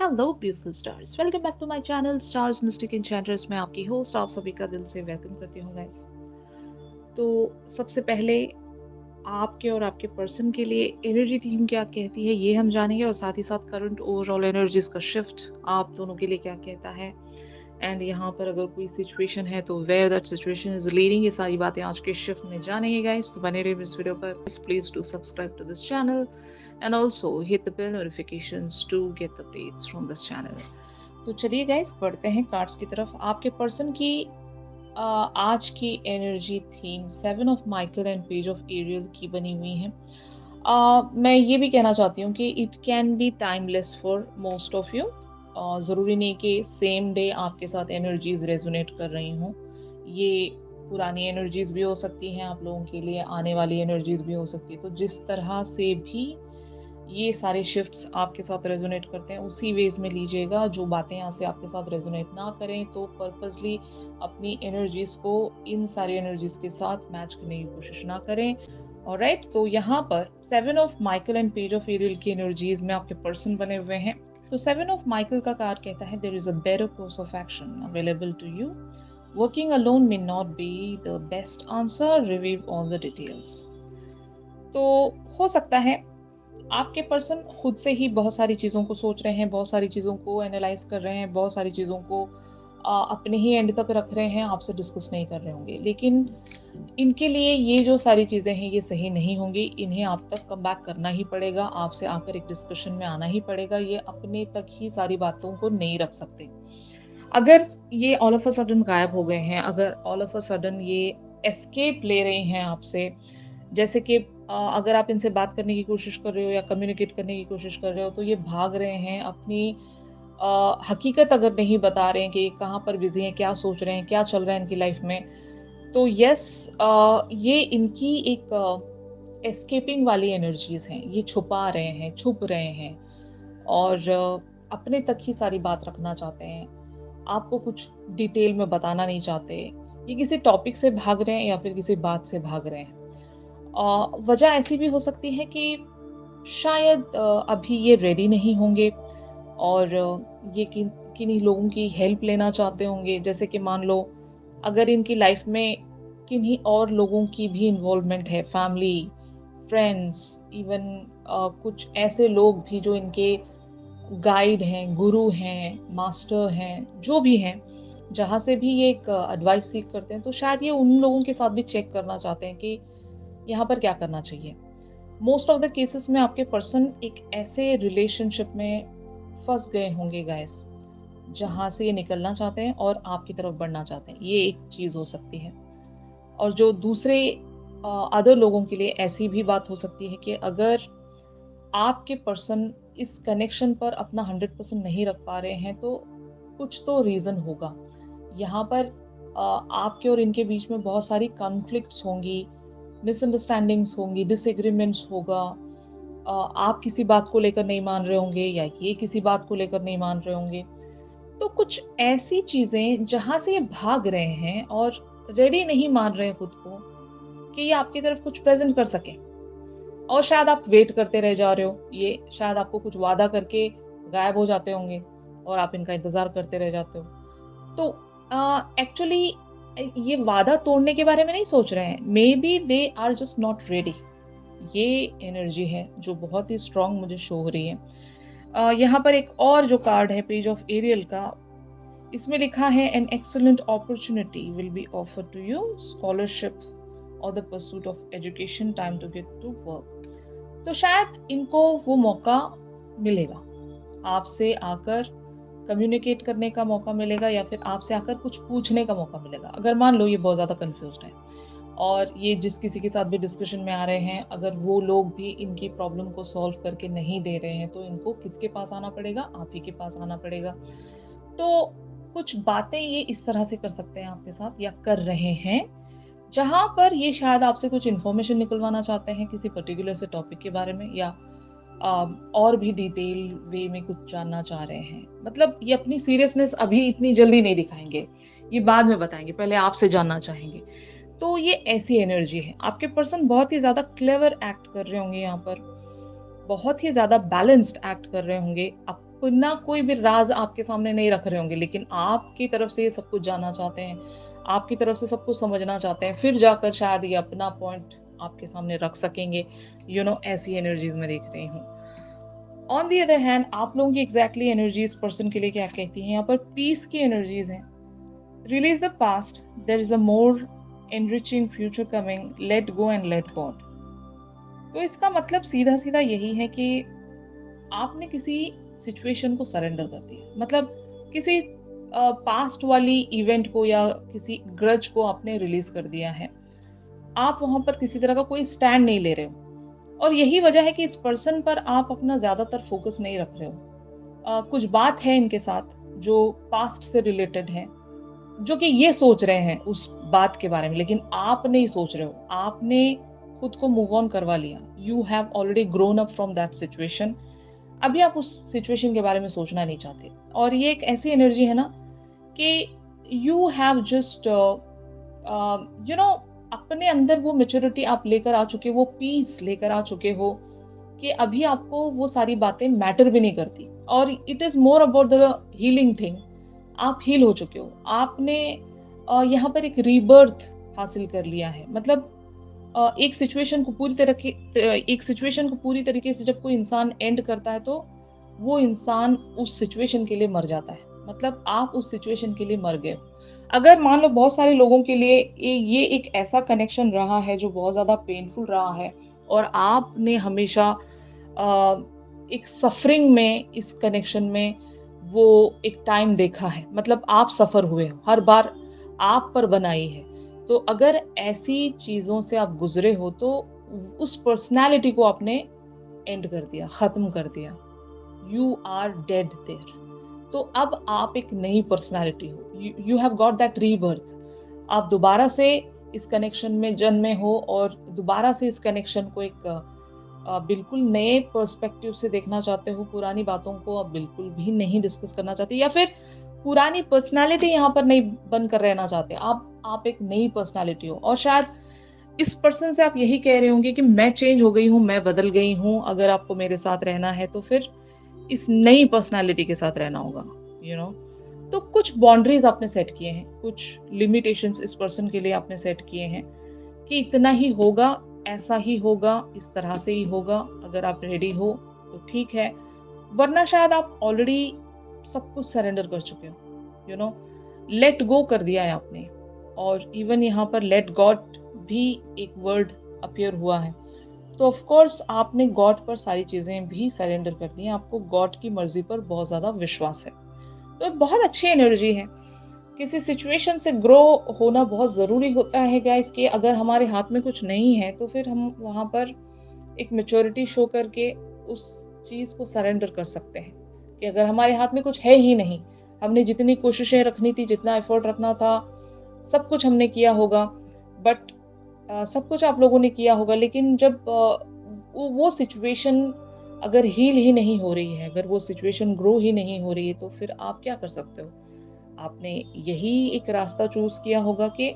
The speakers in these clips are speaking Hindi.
Hello beautiful stars, welcome back to my channel stars mystic enchanters. मैं आपकी होस्ट आप सभी का दिल से वेलकम करती हूँ गाइस। तो सबसे पहले आपके और आपके पर्सन के लिए एनर्जी थीम क्या कहती है ये हम जानेंगे, और साथ ही साथ करंट ओवरऑल एनर्जीज का शिफ्ट आप दोनों के लिए क्या कहता है। एंड यहाँ पर अगर कोई सिचुएशन है तो where that situation is leading, ये सारी बातें आज के शिफ्ट में जानेंगे गाइस। तो बने रहिए इस वीडियो पर। Please do subscribe to this channel and also hit the bell notifications to get the updates from this channel. तो चलिए गाइस बढ़ते हैं कार्ड्स की तरफ। आपके पर्सन की आज की energy theme 7 of Michael and page of Ariel की बनी हुई है। मैं ये भी कहना चाहती हूँ कि it can be timeless for most of you. ज़रूरी नहीं कि सेम डे आपके साथ एनर्जीज रेजोनेट कर रही हों। ये पुरानी एनर्जीज भी हो सकती हैं आप लोगों के लिए, आने वाली एनर्जीज भी हो सकती है। तो जिस तरह से भी ये सारे शिफ्ट्स आपके साथ रेजोनेट करते हैं उसी वेज में लीजिएगा। जो बातें यहाँ से आपके साथ रेजोनेट ना करें तो पर्पसली अपनी एनर्जीज को इन सारी एनर्जीज के साथ मैच करने की कोशिश ना करें। ऑलराइट, तो यहाँ पर 7 of Michael and page of Ariel की एनर्जीज में आपके पर्सन बने हुए हैं। तो 7 ऑफ माइकल का कार्ड कहता है there is a better course of action available to you. Working alone may not be the best answer, review all the details. तो हो सकता है आपके पर्सन खुद से ही बहुत सारी चीज़ों को सोच रहे हैं, बहुत सारी चीज़ों को एनालाइज कर रहे हैं, बहुत सारी चीज़ों को अपने ही एंड तक रख रहे हैं, आपसे डिस्कस नहीं कर रहे होंगे। लेकिन इनके लिए ये जो सारी चीज़ें हैं ये सही नहीं होंगी। इन्हें आप तक कम बैक करना ही पड़ेगा, आपसे आकर एक डिस्कशन में आना ही पड़ेगा। ये अपने तक ही सारी बातों को नहीं रख सकते। अगर ये ऑल ऑफ अ सडन गायब हो गए हैं, अगर ऑल ऑफ अ सडन ये एस्केप ले रहे हैं आपसे, जैसे कि अगर आप इनसे बात करने की कोशिश कर रहे हो या कम्युनिकेट करने की कोशिश कर रहे हो तो ये भाग रहे हैं, अपनी हकीकत अगर नहीं बता रहे हैं कि कहाँ पर बिजी हैं, क्या सोच रहे हैं, क्या चल रहा है इनकी लाइफ में, तो यस, ये इनकी एक एस्केपिंग वाली एनर्जीज हैं। ये छुपा रहे हैं, छुप रहे हैं और अपने तक ही सारी बात रखना चाहते हैं। आपको कुछ डिटेल में बताना नहीं चाहते। ये किसी टॉपिक से भाग रहे हैं या फिर किसी बात से भाग रहे हैं। वजह ऐसी भी हो सकती है कि शायद अभी ये रेडी नहीं होंगे और ये किन्हीं लोगों की हेल्प लेना चाहते होंगे। जैसे कि मान लो अगर इनकी लाइफ में किन्हीं और लोगों की भी इन्वॉल्वमेंट है, फैमिली, फ्रेंड्स, इवन कुछ ऐसे लोग भी जो इनके गाइड हैं, गुरु हैं, मास्टर हैं, जो भी हैं, जहाँ से भी ये एक एडवाइस सीख करते हैं, तो शायद ये उन लोगों के साथ भी चेक करना चाहते हैं कि यहाँ पर क्या करना चाहिए। मोस्ट ऑफ द केसेस में आपके पर्सन एक ऐसे रिलेशनशिप में फंस गए होंगे गाइस, जहाँ से ये निकलना चाहते हैं और आपकी तरफ बढ़ना चाहते हैं। ये एक चीज हो सकती है। और जो दूसरे अदर लोगों के लिए ऐसी भी बात हो सकती है कि अगर आपके पर्सन इस कनेक्शन पर अपना 100% नहीं रख पा रहे हैं तो कुछ तो रीजन होगा। यहाँ पर आपके और इनके बीच में बहुत सारी कॉन्फ्लिक्ट्स होंगी, मिसअंडरस्टैंडिंग्स होंगी, डिसएग्रीमेंट्स होगा। आप किसी बात को लेकर नहीं मान रहे होंगे या ये किसी बात को लेकर नहीं मान रहे होंगे। तो कुछ ऐसी चीजें जहां से ये भाग रहे हैं और रेडी नहीं मान रहे हैं खुद को कि ये आपकी तरफ कुछ प्रेजेंट कर सके। और शायद आप वेट करते रह जा रहे हो, ये शायद आपको कुछ वादा करके गायब हो जाते होंगे और आप इनका इंतजार करते रह जाते हो। तो एक्चुअली ये वादा तोड़ने के बारे में नहीं सोच रहे हैं, maybe they are just not ready. ये एनर्जी है जो बहुत ही स्ट्रांग मुझे शो हो रही है। यहाँ पर एक और जो कार्ड है पेज ऑफ एरियल का, इसमें लिखा है an excellent opportunity will be offer to you, scholarship और the pursuit of education, time to get to work. तो शायद इनको वो मौका मिलेगा, आपसे आकर कम्युनिकेट करने का मौका मिलेगा या फिर आपसे आकर कुछ पूछने का मौका मिलेगा। अगर मान लो ये बहुत ज़्यादा कंफ्यूज्ड है और ये जिस किसी के साथ भी डिस्कशन में आ रहे हैं, अगर वो लोग भी इनकी प्रॉब्लम को सॉल्व करके नहीं दे रहे हैं तो इनको किसके पास आना पड़ेगा? आप ही के पास आना पड़ेगा। तो कुछ बातें ये इस तरह से कर सकते हैं आपके साथ या कर रहे हैं, जहां पर ये शायद आपसे कुछ इन्फॉर्मेशन निकलवाना चाहते हैं किसी पर्टिकुलर से टॉपिक के बारे में, या और भी डिटेल वे में कुछ जानना चाह रहे हैं। मतलब ये अपनी सीरियसनेस अभी इतनी जल्दी नहीं दिखाएंगे, ये बाद में बताएंगे, पहले आपसे जानना चाहेंगे। तो ये ऐसी एनर्जी है। आपके पर्सन बहुत ही ज्यादा क्लेवर एक्ट कर रहे होंगे यहाँ पर, बहुत ही ज्यादा बैलेंस्ड एक्ट कर रहे होंगे ना कोई भी राज़ आपके सामने नहीं रख रहे होंगे, लेकिन आपकी तरफ से ये सब कुछ जानना चाहते हैं, आपकी तरफ से सब कुछ समझना चाहते हैं, फिर जाकर शायद ये अपना पॉइंट आपके सामने रख सकेंगे। ऐसी एनर्जीज़ मैं देख रही हूँ। ऑन द अदर हैंड आप लोगों की एग्ज़ैक्टली एनर्जीज़ पर्सन के लिए क्या कहती हैं? यहाँ पर पीस की एनर्जीज़ हैं। Release the past, there is a more enriching future coming, let go and let God. तो इसका मतलब सीधा-सीधा यही है कि आपने किसी सिचुएशन को सरेंडर कर दिया। मतलब किसी पास्ट वाली इवेंट को या किसी ग्रज को आपने रिलीज़ कर दिया है। आप वहाँ पर किसी तरह का कोई स्टैंड नहीं ले रहे हो और यही वजह है कि इस पर्सन पर आप अपना ज़्यादातर फ़ोकस नहीं रख रहे हो। कुछ बात है इनके साथ जो पास्ट से रिलेटेड है, जो कि ये सोच रहे हैं उस बात के बारे में, लेकिन आप नहीं सोच रहे हो। आपने खुद को मूव ऑन करवा लिया। You have already grown up from that situation. अभी आप उस सिचुएशन के बारे में सोचना नहीं चाहते और ये एक ऐसी एनर्जी है ना कि यू हैव जस्ट अपने अंदर वो मैच्योरिटी आप लेकर आ चुके, वो पीस लेकर आ चुके हो कि अभी आपको वो सारी बातें मैटर भी नहीं करती और it is more about the healing thing. आप हील हो चुके हो। आपने यहाँ पर एक रीबर्थ हासिल कर लिया है। मतलब एक सिचुएशन को पूरी तरीके से जब कोई इंसान एंड करता है तो वो इंसान उस सिचुएशन के लिए मर जाता है। मतलब आप उस सिचुएशन के लिए मर गए हो। अगर मान लो बहुत सारे लोगों के लिए ये एक ऐसा कनेक्शन रहा है जो बहुत ज़्यादा पेनफुल रहा है और आपने हमेशा अ, एक सफरिंग में इस कनेक्शन में वो एक टाइम देखा है। मतलब आप सफ़र हुए हो, हर बार आप पर बनाई है। तो अगर ऐसी चीज़ों से आप गुज़रे हो तो उस पर्सनैलिटी को आपने एंड कर दिया, ख़त्म कर दिया। You are dead there. तो अब आप एक नई पर्सनैलिटी हो। You have got that rebirth. आप दोबारा से इस कनेक्शन में जन्मे हो और दोबारा से इस कनेक्शन को एक बिल्कुल नए पर्सपेक्टिव से देखना चाहते हो। पुरानी बातों को आप बिल्कुल भी नहीं डिस्कस करना चाहते या फिर पुरानी पर्सनैलिटी यहाँ पर नहीं बनकर रहना चाहते। आप एक नई पर्सनैलिटी हो और शायद इस पर्सन से आप यही कह रहे होंगे कि मैं चेंज हो गई हूँ, मैं बदल गई हूँ। अगर आपको मेरे साथ रहना है तो फिर इस नई पर्सनैलिटी के साथ रहना होगा। यू नो तो कुछ बाउंड्रीज आपने सेट किए हैं, कुछ लिमिटेशंस इस पर्सन के लिए आपने सेट किए हैं कि इतना ही होगा, ऐसा ही होगा, इस तरह से ही होगा। अगर आप रेडी हो तो ठीक है, वरना शायद आप ऑलरेडी सब कुछ सरेंडर कर चुके हो। लेट गो कर दिया है आपने। और इवन यहाँ पर लेट गॉड भी एक वर्ड अपीयर हुआ है। तो ऑफ कोर्स आपने गॉड पर सारी चीजें भी सरेंडर कर दी हैं। आपको गॉड की मर्जी पर बहुत ज्यादा विश्वास है। तो बहुत अच्छी एनर्जी है। किसी सिचुएशन से ग्रो होना बहुत ज़रूरी होता है गाइस कि अगर हमारे हाथ में कुछ नहीं है तो फिर हम वहाँ पर एक मैच्योरिटी शो करके उस चीज़ को सरेंडर कर सकते हैं कि अगर हमारे हाथ में कुछ है ही नहीं, हमने जितनी कोशिशें रखनी थी, जितना एफर्ट रखना था, सब कुछ हमने किया होगा। बट सब कुछ आप लोगों ने किया होगा, लेकिन जब वो सिचुएशन अगर हील ही नहीं हो रही है, अगर वो सिचुएशन ग्रो ही नहीं हो रही है, तो फिर आप क्या कर सकते हो? आपने यही एक रास्ता चूज किया होगा कि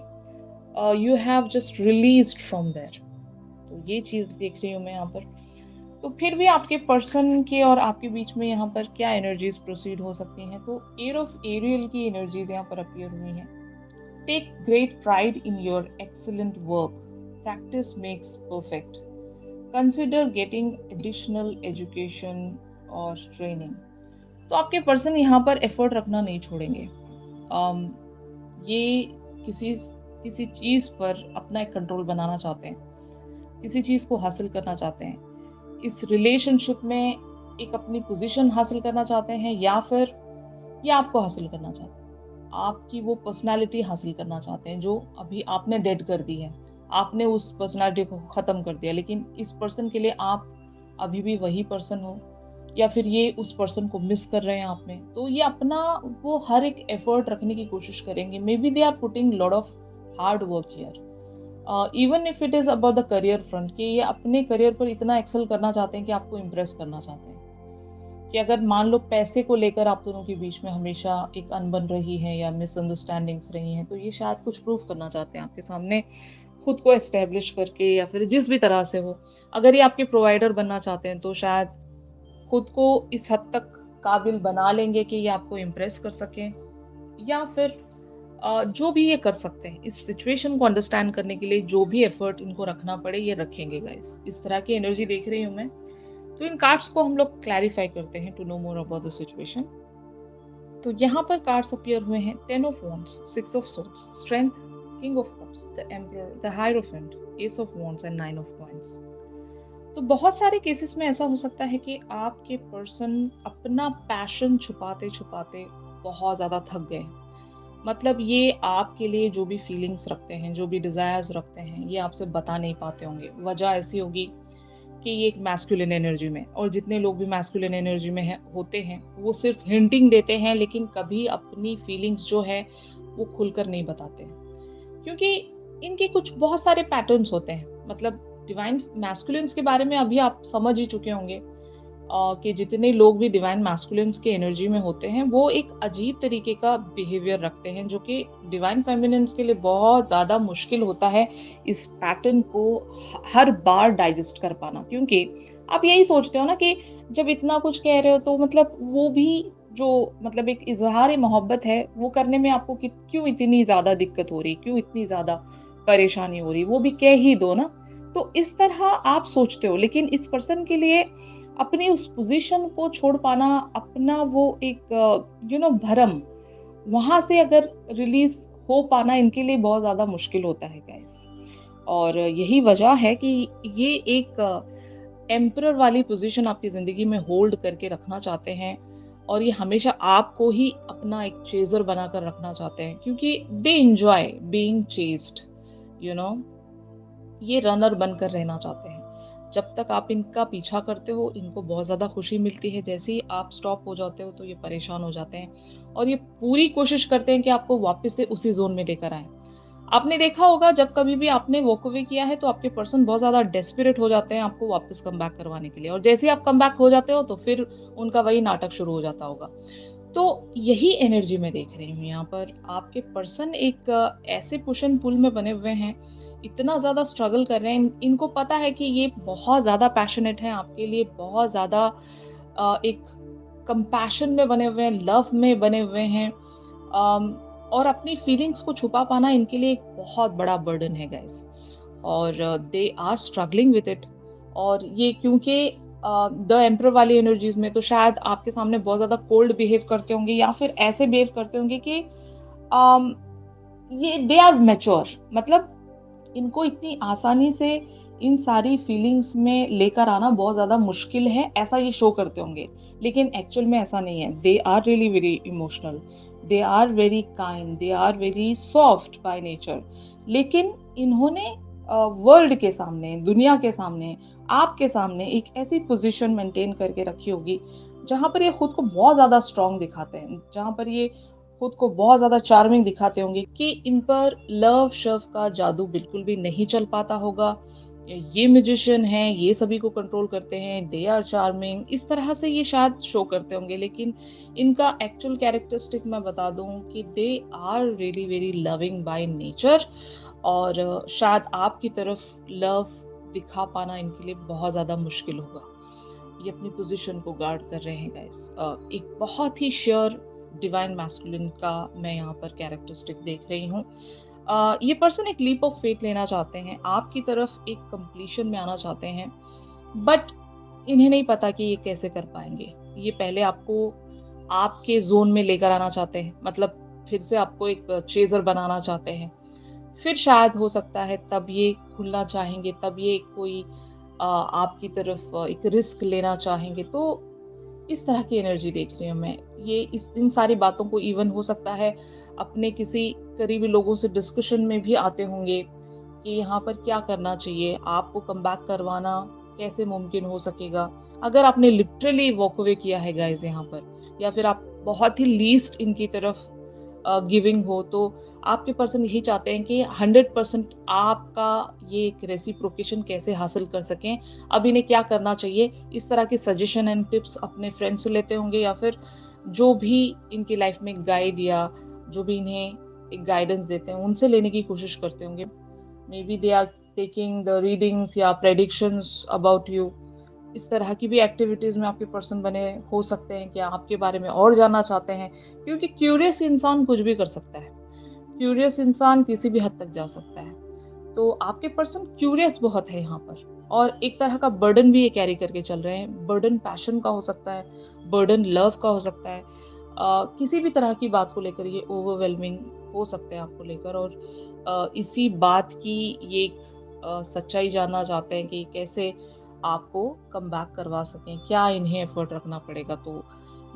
you have just released from there. तो ये चीज देख रही हूँ मैं यहाँ पर। तो फिर भी आपके पर्सन के और आपके बीच में यहाँ पर क्या एनर्जीज प्रोसीड हो सकती हैं? तो एयर ऑफ एरियल की एनर्जीज यहाँ पर अपीयर हुई हैं। Take great pride in your excellent work, practice makes perfect, consider getting additional education और ट्रेनिंग। तो आपके पर्सन यहाँ पर एफर्ट रखना नहीं छोड़ेंगे। ये किसी किसी चीज़ पर अपना एक कंट्रोल बनाना चाहते हैं, किसी चीज़ को हासिल करना चाहते हैं, इस रिलेशनशिप में एक अपनी पोजीशन हासिल करना चाहते हैं या फिर ये आपको हासिल करना चाहते हैं। आपकी वो पर्सनालिटी हासिल करना चाहते हैं जो अभी आपने डेड कर दी है। आपने उस पर्सनालिटी को ख़त्म कर दिया, लेकिन इस पर्सन के लिए आप अभी भी वही पर्सन हो या फिर ये उस पर्सन को मिस कर रहे हैं आप में। तो ये अपना वो हर एक एफर्ट रखने की कोशिश करेंगे। Maybe they are putting lot of hard work here, even if it is about the career front, कि ये अपने करियर पर इतना एक्सेल करना चाहते हैं कि आपको इम्प्रेस करना चाहते हैं। कि अगर मान लो पैसे को लेकर आप दोनों के बीच में हमेशा एक अनबन रही है या मिसअंडरस्टैंडिंग्स रही हैं, तो ये शायद कुछ प्रूफ करना चाहते हैं आपके सामने, खुद को एस्टेब्लिश करके या फिर जिस भी तरह से हो। अगर ये आपके प्रोवाइडर बनना चाहते हैं तो शायद खुद को इस हद तक काबिल बना लेंगे कि ये आपको इम्प्रेस कर सकें, या फिर जो भी ये कर सकते हैं इस सिचुएशन को अंडरस्टैंड करने के लिए जो भी एफर्ट इनको रखना पड़े ये रखेंगे गाइस। इस तरह की एनर्जी देख रही हूँ मैं। तो इन कार्ड्स को हम लोग क्लैरिफाई करते हैं to know more about the situation. तो यहाँ पर कार्ड्स अपीयर हुए हैं 10 of wands, 6 of swords, strength, king of cups, the emperor, the hierophant, ace of wands and 9 of coins। तो बहुत सारे केसेस में ऐसा हो सकता है कि आपके पर्सन अपना पैशन छुपाते छुपाते बहुत ज्यादा थक गए। मतलब ये आपके लिए जो भी फीलिंग्स रखते हैं, जो भी डिजायर्स रखते हैं, ये आपसे बता नहीं पाते होंगे। वजह ऐसी होगी कि ये एक मैस्कुलिन एनर्जी में, और जितने लोग भी मैस्कुलिन एनर्जी में होते हैं वो सिर्फ हिंटिंग देते हैं, लेकिन कभी अपनी फीलिंग्स जो है वो खुलकर नहीं बताते हैं, क्योंकि इनके कुछ बहुत सारे पैटर्न्स होते हैं। मतलब डिवाइन मैस्कुलिन्स के बारे में अभी आप समझ ही चुके होंगे कि जितने लोग भी डिवाइन मैस्कुलिन्स के एनर्जी में होते हैं वो एक अजीब तरीके का बिहेवियर रखते हैं, जो कि डिवाइन फेमिनिन्स के लिए बहुत ज़्यादा मुश्किल होता है इस पैटर्न को हर बार डाइजेस्ट कर पाना। क्योंकि आप यही सोचते हो ना कि जब इतना कुछ कह रहे हो तो मतलब वो भी जो मतलब एक इजहार मोहब्बत है वो करने में आपको क्यों इतनी ज़्यादा दिक्कत हो रही, क्यों इतनी ज़्यादा परेशानी हो रही, वो भी कह ही दो ना। तो इस तरह आप सोचते हो, लेकिन इस पर्सन के लिए अपनी उस पोजीशन को छोड़ पाना, अपना वो एक भरम वहां से अगर रिलीज हो पाना इनके लिए बहुत ज्यादा मुश्किल होता है गाइस। और यही वजह है कि ये एक एम्परर वाली पोजीशन आपकी जिंदगी में होल्ड करके रखना चाहते हैं, और ये हमेशा आपको ही अपना एक चेजर बनाकर रखना चाहते हैं, क्योंकि they enjoy being chased, you know ये रनर बनकर रहना चाहते हैं। जब तक आप इनका पीछा करते हो इनको बहुत ज़्यादा खुशी मिलती है, जैसे ही आप स्टॉप हो जाते हो तो ये परेशान हो जाते हैं, और ये पूरी कोशिश करते हैं कि आपको वापस से उसी जोन में लेकर आए। आपने देखा होगा जब कभी भी आपने वॉक अवे किया है तो आपके पर्सन बहुत ज़्यादा डेस्परेट हो जाते हैं आपको वापस कम बैक करवाने के लिए, और जैसे ही आप कम बैक हो जाते हो तो फिर उनका वही नाटक शुरू हो जाता होगा। तो यही एनर्जी मैं देख रही हूँ यहाँ पर। आपके पर्सन एक ऐसे पुश एंड पुल में बने हुए हैं, इतना ज़्यादा स्ट्रगल कर रहे हैं। इनको पता है कि ये बहुत ज़्यादा पैशनेट है आपके लिए, बहुत ज़्यादा एक कंपैशन में बने हुए हैं, लव में बने हुए हैं, और अपनी फीलिंग्स को छुपा पाना इनके लिए एक बहुत बड़ा बर्डन है गाइस, और they are struggling with it. और ये क्योंकि द एम्परर वाली एनर्जीज में तो शायद आपके सामने बहुत ज़्यादा कोल्ड बिहेव करते होंगे, या फिर ऐसे बिहेव करते होंगे कि ये दे आर मैच्योर। मतलब इनको इतनी आसानी से इन सारी फीलिंग्स में लेकर आना बहुत ज्यादा मुश्किल है, ऐसा ये शो करते होंगे, लेकिन एक्चुअल में ऐसा नहीं है। They are really very emotional, they are very kind, they are very soft by nature. लेकिन इन्होंने वर्ल्ड के सामने, दुनिया के सामने, आपके सामने एक ऐसी पोजीशन मेंटेन करके रखी होगी जहां पर ये खुद को बहुत ज्यादा स्ट्रांग दिखाते हैं, जहां पर ये खुद को बहुत ज्यादा चार्मिंग दिखाते होंगे कि इन पर लव शव का जादू बिल्कुल भी नहीं चल पाता होगा। ये म्यूजिशियन हैं, ये सभी को कंट्रोल करते हैं, दे आर चार्मिंग, इस तरह से ये शायद शो करते होंगे। लेकिन इनका एक्चुअल कैरेक्टरिस्टिक मैं बता दूं कि they are really very loving by nature, और शायद आपकी तरफ लव दिखा पाना इनके लिए बहुत ज्यादा मुश्किल होगा। ये अपनी पोजीशन को गार्ड कर रहे हैं गाइस। एक बहुत ही श्योर डिवाइन मैस्कुलिन का मैं यहाँ पर कैरेक्टरिस्टिक देख रही हूँ। ये पर्सन एक लीप ऑफ फेथ लेना चाहते हैं, आपकी तरफ एक कंप्लीशन में आना चाहते हैं, बट इन्हें नहीं पता कि ये कैसे कर पाएंगे। ये पहले आपको आपके जोन में लेकर आना चाहते हैं, मतलब फिर से आपको एक चेजर बनाना चाहते हैं, फिर शायद हो सकता है तब ये खुलना चाहेंगे, तब ये कोई आपकी तरफ एक रिस्क लेना चाहेंगे। तो इस तरह की एनर्जी देख रही हूँ मैं। ये इन सारी बातों को इवन हो सकता है अपने किसी करीबी लोगों से डिस्कशन में भी आते होंगे कि यहाँ पर क्या करना चाहिए, आपको कम बैक करवाना कैसे मुमकिन हो सकेगा। अगर आपने लिटरली वॉक अवे किया है गाइस यहाँ पर, या फिर आप बहुत ही लीस्ट इनकी तरफ गिविंग हो, तो आपके पर्सन यही चाहते हैं कि 100% आपका ये एक रेसिप्रोकेशन कैसे हासिल कर सकें, अब इन्हें क्या करना चाहिए। इस तरह की सजेशन एंड टिप्स अपने फ्रेंड से लेते होंगे, या फिर जो भी इनकी लाइफ में गाइड या जो भी इन्हें एक गाइडेंस देते हैं उनसे लेने की कोशिश करते होंगे। Maybe they are taking the readings या प्रेडिक्शंस अबाउट यू। इस तरह की भी एक्टिविटीज़ में आपके पर्सन बने हो सकते हैं कि आपके बारे में और जानना चाहते हैं, क्योंकि क्यूरियस इंसान कुछ भी कर सकता है। क्यूरियस इंसान किसी भी हद तक जा सकता है। तो आपके पर्सन क्यूरियस बहुत है यहाँ पर, और एक तरह का बर्डन भी ये कैरी करके चल रहे हैं। बर्डन पैशन का हो सकता है, बर्डन लव का हो सकता है। किसी भी तरह की बात को लेकर ये ओवरवेलमिंग हो सकते हैं आपको लेकर, और इसी बात की ये सच्चाई जानना चाहते हैं कि कैसे आपको कम बैक करवा सकें, क्या इन्हें एफर्ट रखना पड़ेगा। तो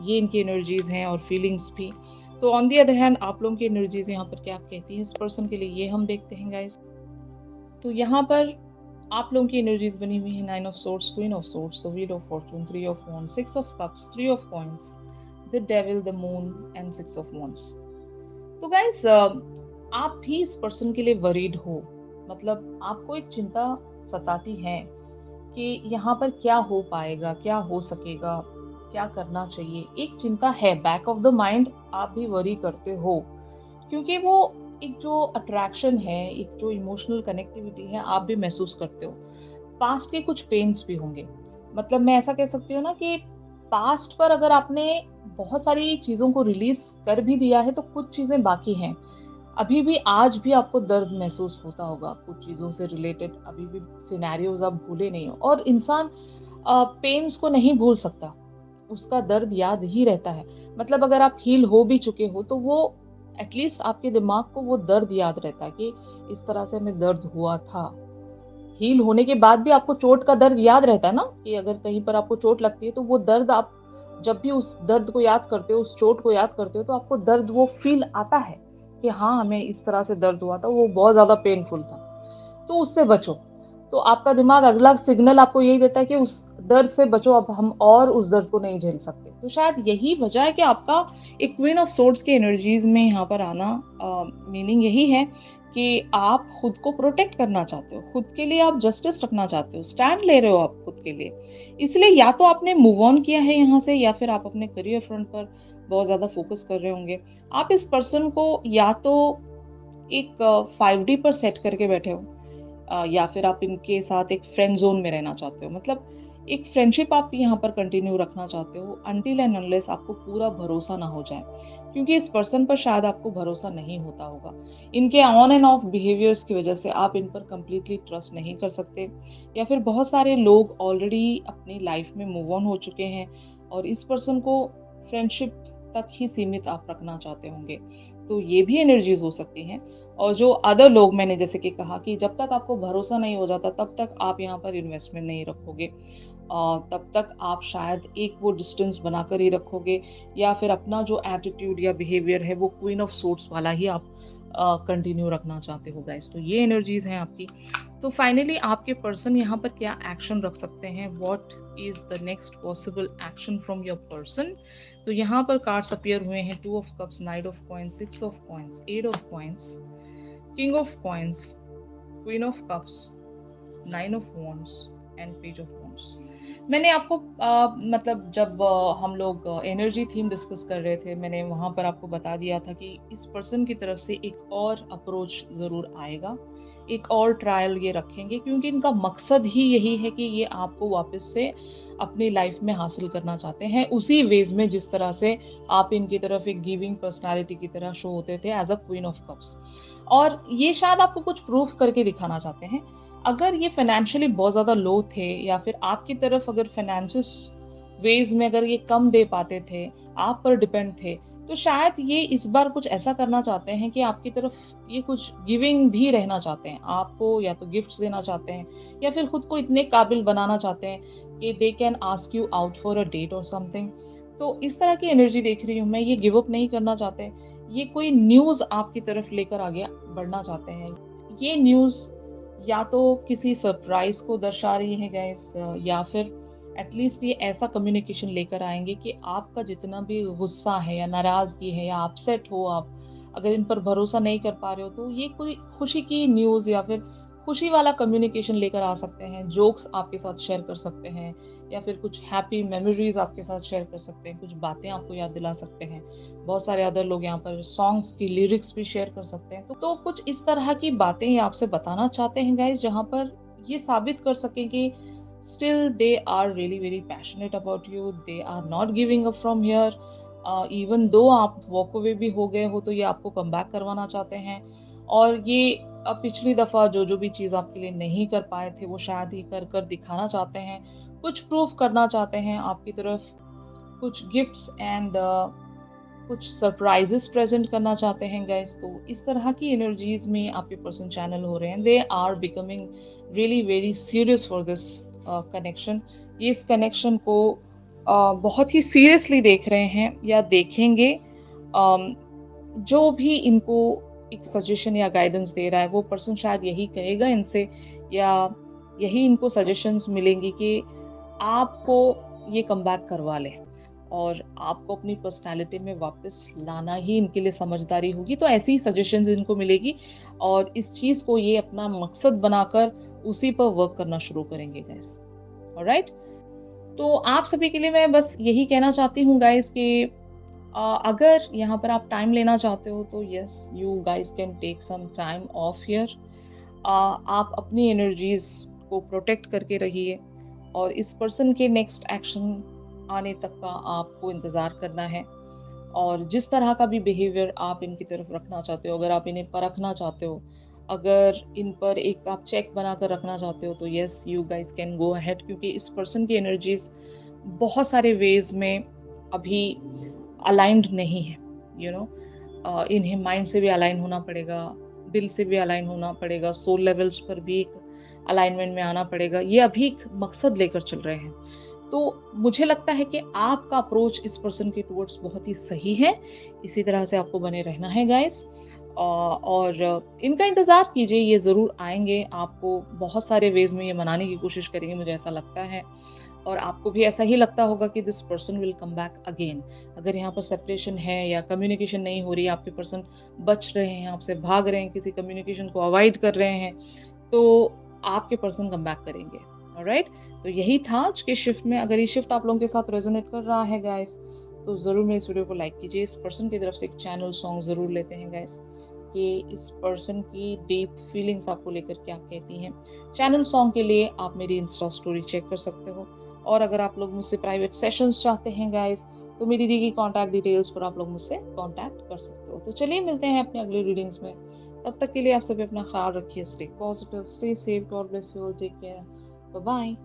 ये इनकी एनर्जीज हैं और फीलिंग्स भी। तो ऑन दी अदर हैंड आप लोगों की एनर्जीज यहाँ पर क्या कहती हैं इस पर्सन के लिए, ये हम देखते हैं गाइस। तो यहाँ पर आप लोगों की एनर्जीज बनी हुई है 9 of swords, queen of swords, the wheel of Fortune, 3 of wands, 6 of cups, 3 of coins, the devil, the moon and 6 of wands। तो गाइस आप भी इस पर्सन के लिए वरीड हो, मतलब आपको एक चिंता सताती है कि यहाँ पर क्या हो पाएगा, क्या हो सकेगा, क्या करना चाहिए। एक चिंता है, बैक ऑफ द माइंड आप भी वरी करते हो, क्योंकि वो एक जो अट्रैक्शन है, एक जो इमोशनल कनेक्टिविटी है, आप भी महसूस करते हो। पास्ट के कुछ पेन्स भी होंगे, मतलब मैं ऐसा कह सकती हूँ ना कि पास्ट पर अगर आपने बहुत सारी चीज़ों को रिलीज़ कर भी दिया है, तो कुछ चीज़ें बाकी हैं। अभी भी आज भी आपको दर्द महसूस होता होगा कुछ चीज़ों से रिलेटेड, अभी भी सिनेरियोज़ आप भूले नहीं हो, और इंसान पेन्स को नहीं भूल सकता, उसका दर्द याद ही रहता है। मतलब अगर आप हील हो भी चुके हो, तो वो एटलीस्ट आपके दिमाग को वो दर्द याद रहता है कि इस तरह से हमें दर्द हुआ था। हील होने के बाद भी आपको चोट का दर्द याद रहता है ना, कि अगर कहीं पर आपको चोट लगती है तो वो दर्द आप जब भी उस दर्द को याद करते हो, उस चोट को याद करते हो, तो आपको दर्द वो फील आता है कि हाँ, हमें इस तरह से दर्द हुआ था, वो बहुत ज़्यादा पेनफुल था। तो उससे बचो। तो आपका दिमाग अगला सिग्नल आपको यही देता है कि उस दर्द से बचो, अब हम और उस दर्द को नहीं झेल सकते। तो शायद यही वजह है कि आपका एक क्वीन ऑफ सोर्ड्स की एनर्जीज में यहाँ पर आना, मीनिंग यही है कि आप खुद को प्रोटेक्ट करना चाहते हो, खुद के लिए आप जस्टिस रखना चाहते हो, स्टैंड ले रहे हो आप खुद के लिए। इसलिए या तो आपने मूव ऑन किया है यहाँ से, या फिर आप अपने करियर फ्रंट पर बहुत ज़्यादा फोकस कर रहे होंगे। आप इस पर्सन को या तो एक 5D पर सेट करके बैठे हो, या फिर आप इनके साथ एक फ्रेंड जोन में रहना चाहते हो। मतलब एक फ्रेंडशिप आप यहाँ पर कंटिन्यू रखना चाहते हो अनटिल एंड अनलेस आपको पूरा भरोसा ना हो जाए, क्योंकि इस पर्सन पर शायद आपको भरोसा नहीं होता होगा। इनके ऑन एंड ऑफ बिहेवियर्स की वजह से आप इन पर कंप्लीटली ट्रस्ट नहीं कर सकते, या फिर बहुत सारे लोग ऑलरेडी अपनी लाइफ में मूव ऑन हो चुके हैं और इस पर्सन को फ्रेंडशिप तक ही सीमित आप रखना चाहते होंगे। तो ये भी एनर्जीज हो सकती हैं। और जो अदर लोग, मैंने जैसे कि कहा कि जब तक आपको भरोसा नहीं हो जाता तब तक आप यहाँ पर इन्वेस्टमेंट नहीं रखोगे, तब तक आप शायद एक वो डिस्टेंस बनाकर ही रखोगे, या फिर अपना जो एटीट्यूड या बिहेवियर है वो क्वीन ऑफ सोर्ड्स वाला ही आप कंटिन्यू रखना चाहते हो गाइस। तो ये एनर्जीज हैं आपकी। तो फाइनली आपके पर्सन यहाँ पर क्या एक्शन रख सकते हैं, what is the next possible action from your person. तो यहाँ पर कार्ड्स अपीयर हुए हैं 2 of cups, 9 of coins, 6 of coins, 8 of coins, king of coins, queen of cups, 9 of wands and page of wands। मैंने आपको मतलब जब हम लोग एनर्जी थीम डिस्कस कर रहे थे, मैंने वहाँ पर आपको बता दिया था कि इस पर्सन की तरफ से एक और अप्रोच ज़रूर आएगा, एक और ट्रायल ये रखेंगे, क्योंकि इनका मकसद ही यही है कि ये आपको वापस से अपनी लाइफ में हासिल करना चाहते हैं, उसी वेज में जिस तरह से आप इनकी तरफ एक गिविंग पर्सनालिटी की तरह शो होते थे as a queen of cups. और ये शायद आपको कुछ प्रूफ करके दिखाना चाहते हैं। अगर ये फाइनेंशियली बहुत ज़्यादा लो थे, या फिर आपकी तरफ अगर फाइनेंसिस वेज में अगर ये कम दे पाते थे, आप पर डिपेंड थे, तो शायद ये इस बार कुछ ऐसा करना चाहते हैं कि आपकी तरफ ये कुछ गिविंग भी रहना चाहते हैं, आपको या तो गिफ्ट्स देना चाहते हैं, या फिर खुद को इतने काबिल बनाना चाहते हैं कि they can ask you out for a date और समथिंग। तो इस तरह की एनर्जी देख रही हूँ मैं। ये गिव अप नहीं करना चाहते, ये कोई न्यूज़ आपकी तरफ लेकर आगे बढ़ना चाहते हैं। ये न्यूज़ या तो किसी सरप्राइज को दर्शा रही है गाइस, या फिर एटलीस्ट ये ऐसा कम्युनिकेशन लेकर आएंगे कि आपका जितना भी गुस्सा है या नाराजगी है या अपसेट हो, आप अगर इन पर भरोसा नहीं कर पा रहे हो, तो ये कोई खुशी की न्यूज़ या फिर खुशी वाला कम्युनिकेशन लेकर आ सकते हैं। जोक्स आपके साथ शेयर कर सकते हैं, या फिर कुछ हैप्पी मेमोरीज आपके साथ शेयर कर सकते हैं, कुछ बातें आपको याद दिला सकते हैं। बहुत सारे अदर लोग यहाँ पर सॉन्ग्स की लिरिक्स भी शेयर कर सकते हैं। तो कुछ इस तरह की बातें ये आपसे बताना चाहते हैं गाइस, जहाँ पर ये साबित कर सकें कि still they are really very passionate about you, they are not giving up from here. Even though आप वॉक अवे भी हो गए हो, तो ये आपको कम बैक करवाना चाहते हैं। और ये पिछली दफ़ा जो जो भी चीज़ आपके लिए नहीं कर पाए थे, वो शायद ही कर कर दिखाना चाहते हैं, कुछ प्रूफ करना चाहते हैं आपकी तरफ, कुछ गिफ्ट्स एंड कुछ सरप्राइजेस प्रेजेंट करना चाहते हैं गाइस। तो इस तरह की एनर्जीज में आपके पर्सन चैनल हो रहे हैं। They are becoming really very serious for this connection. ये इस कनेक्शन को बहुत ही सीरियसली देख रहे हैं या देखेंगे। जो भी इनको एक सजेशन या गाइडेंस दे रहा है, वो पर्सन शायद यही कहेगा इनसे, या यही इनको सजेशंस मिलेंगी कि आपको ये कम बैक करवा ले और आपको अपनी पर्सनालिटी में वापस लाना ही इनके लिए समझदारी होगी। तो ऐसी ही सजेशंस इनको मिलेगी और इस चीज को ये अपना मकसद बनाकर उसी पर वर्क करना शुरू करेंगे गाइस। ऑलराइट, तो आप सभी के लिए मैं बस यही कहना चाहती हूँ गाइस कि अगर यहाँ पर आप टाइम लेना चाहते हो तो yes, you guys can take some time off here. आप अपनी एनर्जीज को प्रोटेक्ट करके रहिए और इस पर्सन के नेक्स्ट एक्शन आने तक का आपको इंतज़ार करना है। और जिस तरह का भी बिहेवियर आप इनकी तरफ रखना चाहते हो, अगर आप इन्हें परखना चाहते हो, अगर इन पर एक आप चेक बनाकर रखना चाहते हो, तो yes, you guys can go ahead, क्योंकि इस पर्सन की एनर्जीज बहुत सारे वेज में अभी अलाइंड नहीं है। यू नो, इन्हें माइंड से भी अलाइन होना पड़ेगा, दिल से भी अलाइन होना पड़ेगा, सोल लेवल्स पर भी एक अलाइनमेंट में आना पड़ेगा। ये अभी एक मकसद लेकर चल रहे हैं। तो मुझे लगता है कि आपका अप्रोच इस पर्सन के टुवर्ड्स बहुत ही सही है। इसी तरह से आपको बने रहना है गाइस, और इनका इंतज़ार कीजिए, ये ज़रूर आएंगे। आपको बहुत सारे वेज में ये मनाने की कोशिश करेंगे, मुझे ऐसा लगता है। और आपको भी ऐसा ही लगता होगा कि this person will come back again. अगर यहाँ पर सेपरेशन है या कम्युनिकेशन नहीं हो रही, आपके पर्सन बच रहे हैं, आपसे भाग रहे हैं, किसी कम्युनिकेशन को अवॉइड कर रहे हैं, तो आपके पर्सन कम बैक करेंगे। ऑलराइट, तो यही था आज के शिफ्ट में। अगर ये शिफ्ट आप लोगों के साथ रेजोनेट कर रहा है गाइस, तो ज़रूर मेरे इस वीडियो को लाइक कीजिए। इस पर्सन की तरफ से एक चैनल सॉन्ग ज़रूर लेते हैं गाइस, कि इस पर्सन की डीप फीलिंग्स आपको लेकर क्या कहती हैं। चैनल सॉन्ग के लिए आप मेरी इंस्टा स्टोरी चेक कर सकते हो, और अगर आप लोग मुझसे प्राइवेट सेशंस चाहते हैं गाइस, तो मेरी दी गई कॉन्टैक्ट डिटेल्स पर आप लोग मुझसे कॉन्टैक्ट कर सकते हो। तो चलिए मिलते हैं अपने अगले रीडिंग्स में। तब तक के लिए आप सभी अपना ख्याल रखिए। Stay positive, stay safe, God bless you all, take care, bye bye.